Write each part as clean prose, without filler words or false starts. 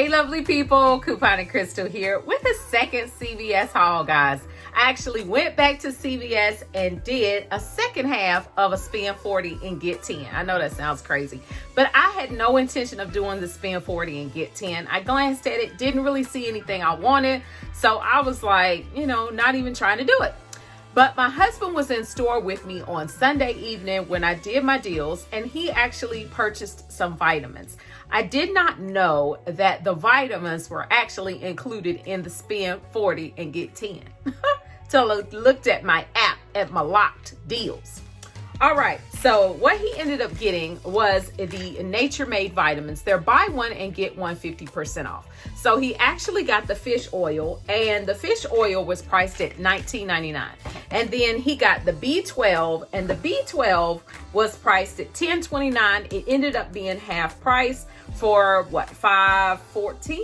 Hey lovely people, Coupon and Crystal here with a second CVS haul, guys. I actually went back to CVS and did a second half of a spend 40 and get 10. I know that sounds crazy, but I had no intention of doing the spend 40 and get 10. I glanced at it, didn't really see anything I wanted, so I was like, not even trying to do it. But my husband was in store with me on Sunday evening when I did my deals, and he actually purchased some vitamins. I did not know that the vitamins were actually included in the spend 40 and get 10. Till I looked at my app at my locked deals. All right, so what he ended up getting was the Nature Made vitamins. They're buy one and get one 50% off. So he actually got the fish oil, and the fish oil was priced at $19.99. And then he got the B12, and the B12 was priced at $10.29. It ended up being half price for what, $5.14?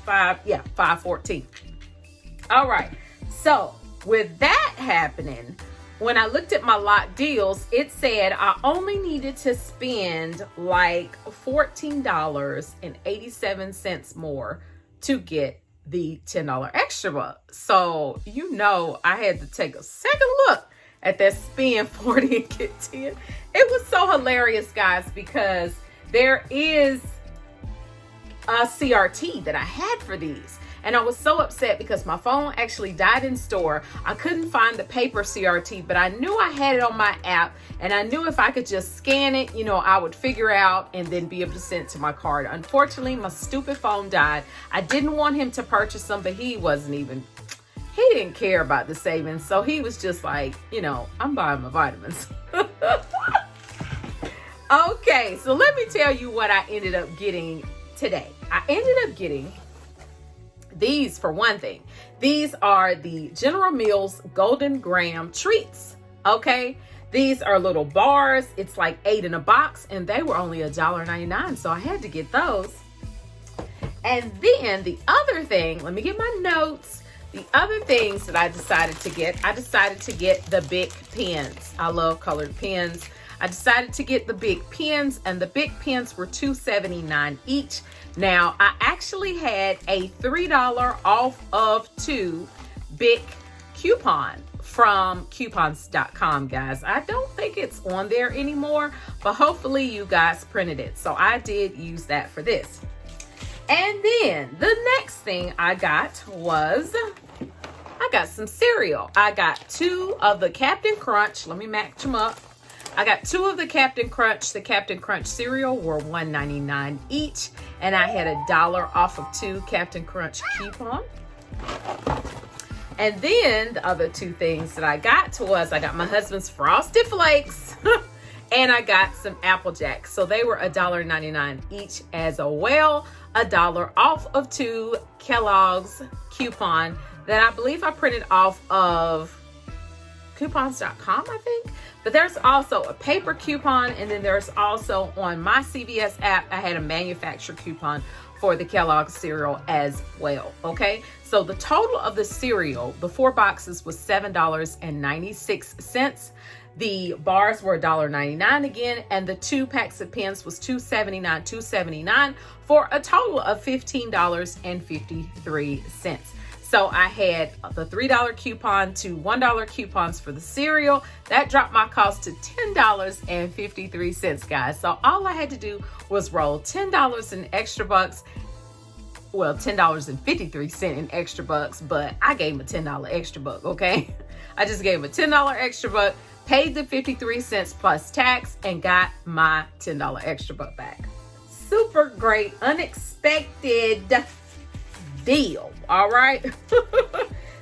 $5.14. All right, so with that happening, when I looked at my locked deals, it said I only needed to spend like $14.87 more to get the $10 extra buck. So, I had to take a second look at that spend 40 and get 10. It was so hilarious, guys, because there is a CRT that I had for these. And I was so upset because my phone actually died in store. I couldn't find the paper CRT, but I knew I had it on my app, and I knew if I could just scan it, I would figure out and then be able to send it to my card. Unfortunately, my stupid phone died. I didn't want him to purchase them, but he didn't care about the savings. So he was just like, I'm buying my vitamins. Okay, so let me tell you what I ended up getting today. I ended up getting these, for one thing. These are the General Mills Golden Graham treats. Okay, these are little bars. It's like 8 in a box, and they were only $1.99, so I had to get those. And then the other thing, let me get my notes. The other things that I decided to get the big pens. I love colored pens. I decided to get the big pens, and the big pens were $2.79 each. Now, I actually had a $3 off of 2 big coupon from coupons.com, guys. I don't think it's on there anymore, but hopefully you guys printed it. So I did use that for this. And then the next thing I got was, I got some cereal. I got 2 of the Captain Crunch. Let me match them up. I got 2 of the Captain Crunch. The Captain Crunch cereal were $1.99 each, and I had $1 off of 2 Captain Crunch coupon. And then the other 2 things that I got was I got my husband's Frosted Flakes and I got some Apple Jacks. So they were $1.99 each as well. $1 off of 2 Kellogg's coupon that I believe I printed off of coupons.com, I think. But there's also a paper coupon, and then there's also on my CVS app, I had a manufacturer coupon for the Kellogg's cereal as well. Okay, so the total of the cereal, the 4 boxes, was $7.96. The bars were $1.99 again, and the 2 packs of pens was $2.79 for a total of $15.53. So I had the $3 coupon to $1 coupons for the cereal. That dropped my cost to $10.53, guys. So all I had to do was roll $10 in extra bucks. Well, $10.53 in extra bucks, but I gave him a $10 extra buck, okay? I just gave him a $10 extra buck, paid the 53 cents plus tax, and got my $10 extra buck back. Super great, unexpected deal. All right.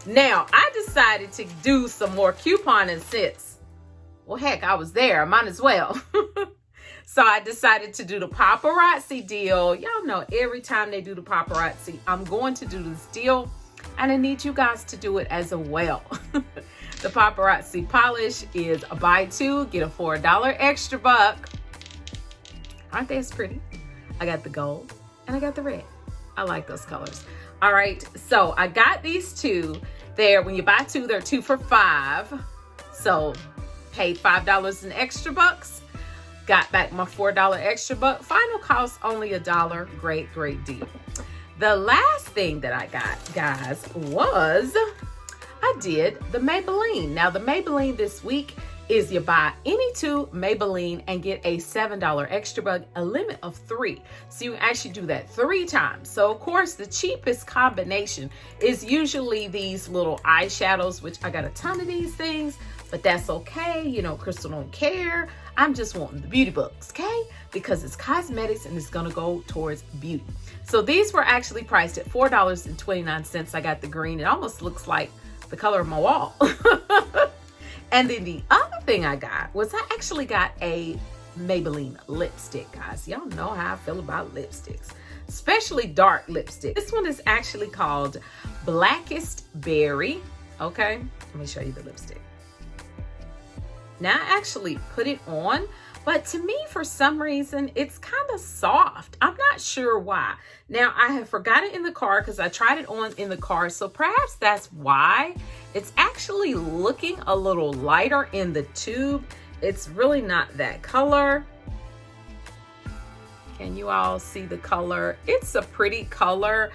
Now I decided to do some more couponing since, well, heck, I was there, might as well. So I decided to do the Paparazzi deal. Y'all know every time they do the Paparazzi, I'm going to do this deal, and I need you guys to do it as well. The Paparazzi polish is a buy 2, get a $4 extra buck. Aren't they as pretty? I got the gold and I got the red. I like those colors. All right, so I got these 2 there. When you buy 2, they're 2 for $5. So paid $5 in extra bucks. got back my $4 extra, but final cost only $1. Great deal. The last thing that I got, guys, was I did the Maybelline. Now, the Maybelline this week is you buy any 2 Maybelline and get a $7 extra, but a limit of 3. So you can actually do that 3 times. So of course, the cheapest combination is usually these little eyeshadows, which I got a ton of these things, but that's okay. You know, Crystle don't care. I'm just wanting the beauty books, okay? Because it's cosmetics and it's gonna go towards beauty. So these were actually priced at $4.29. I got the green. It almost looks like the color of my wall. And then the other thing I got was I actually got a Maybelline lipstick, guys. Y'all know how I feel about lipsticks, especially dark lipstick. This one is actually called Blackest Berry. Okay, let me show you the lipstick. Now I actually put it on, but to me, for some reason, it's kind of soft. I'm not sure why. Now, I have forgot it in the car because I tried it on in the car, so perhaps that's why. It's actually looking a little lighter in the tube. It's really not that color. Can you all see the color? It's a pretty color.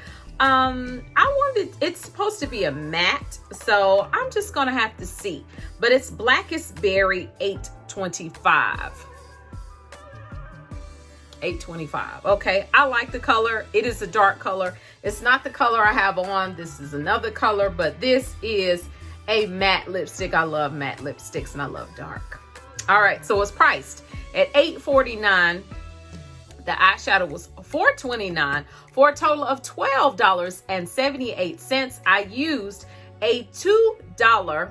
It's supposed to be a matte, so I'm just gonna have to see. But it's Blackest Berry 825. 825. Okay, I like the color. It is a dark color. It's not the color I have on. This is another color, but this is a matte lipstick. I love matte lipsticks and I love dark. All right, so it's priced at $8.49. The eyeshadow was $4.29 for a total of $12.78. I used a $2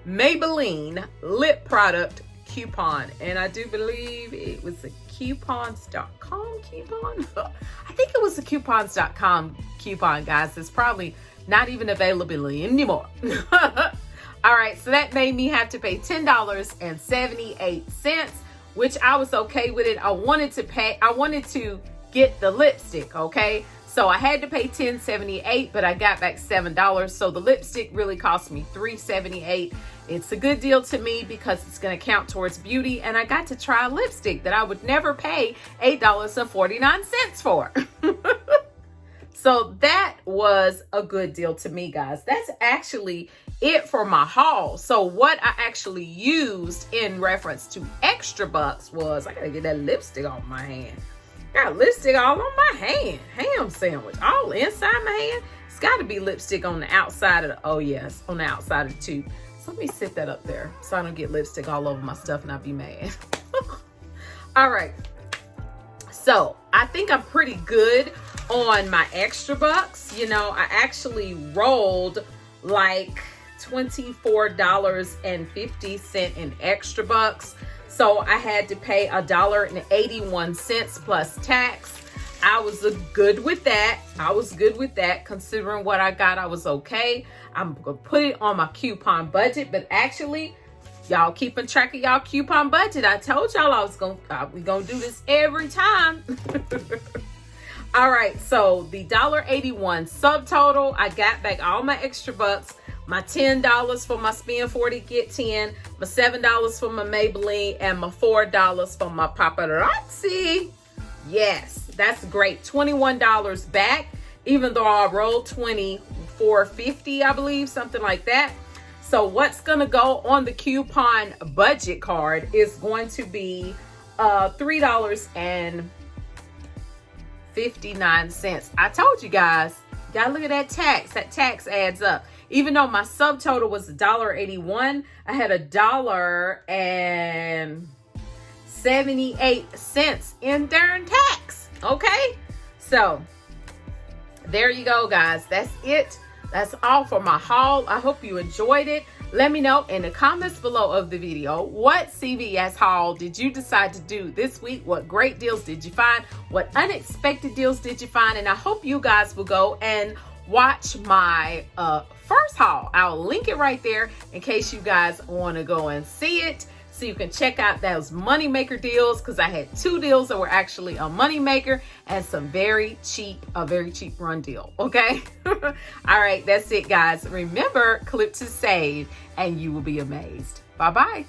Maybelline lip product coupon, and I do believe it was a coupons.com coupon. I think it was a coupons.com coupon, guys. It's probably not even available anymore. All right, so that made me have to pay $10.78, which I was okay with it. I wanted to get the lipstick, okay? So I had to pay $10.78, but I got back $7. So the lipstick really cost me $3.78. It's a good deal to me because it's gonna count towards beauty, and I got to try a lipstick that I would never pay $8.49 for. So that was a good deal to me, guys. That's actually it for my haul. So what I actually used in reference to extra bucks was, I gotta get that lipstick off my hand. Got lipstick all on my hand. Ham sandwich all inside my hand. It's gotta be lipstick on the outside of the, oh yes, on the outside of the tube. So let me sit that up there so I don't get lipstick all over my stuff and I'll be mad. All right. So I think I'm pretty good on my extra bucks. You know, I actually rolled like $24.50 in extra bucks. So I had to pay $1.81 plus tax. I was good with that. Considering what I got, I was okay. I'm gonna put it on my coupon budget, but actually, y'all keeping track of y'all coupon budget. I told y'all we gonna do this every time. All right, so the $1.81 subtotal, I got back all my extra bucks, my $10 for my spend 40 get 10, my $7 for my Maybelline, and my $4 for my Paparazzi. Yes, that's great. $21 back, even though I rolled $24.50, I believe, something like that. So what's gonna go on the coupon budget card is going to be $3.59. I told you guys, gotta look at that tax. That tax adds up. Even though my subtotal was $1.81, I had $1.78 in darn tax. Okay, so there you go, guys. That's it. That's all for my haul. I hope you enjoyed it. Let me know in the comments below of the video, what CVS haul did you decide to do this week? What great deals did you find? What unexpected deals did you find? And I hope you guys will go and watch my first haul. I'll link it right there in case you guys want to go and see it, so you can check out those moneymaker deals, because I had 2 deals that were actually a moneymaker and some a very cheap run deal. Okay. All right, that's it, guys. Remember, clip to save and you will be amazed. Bye bye.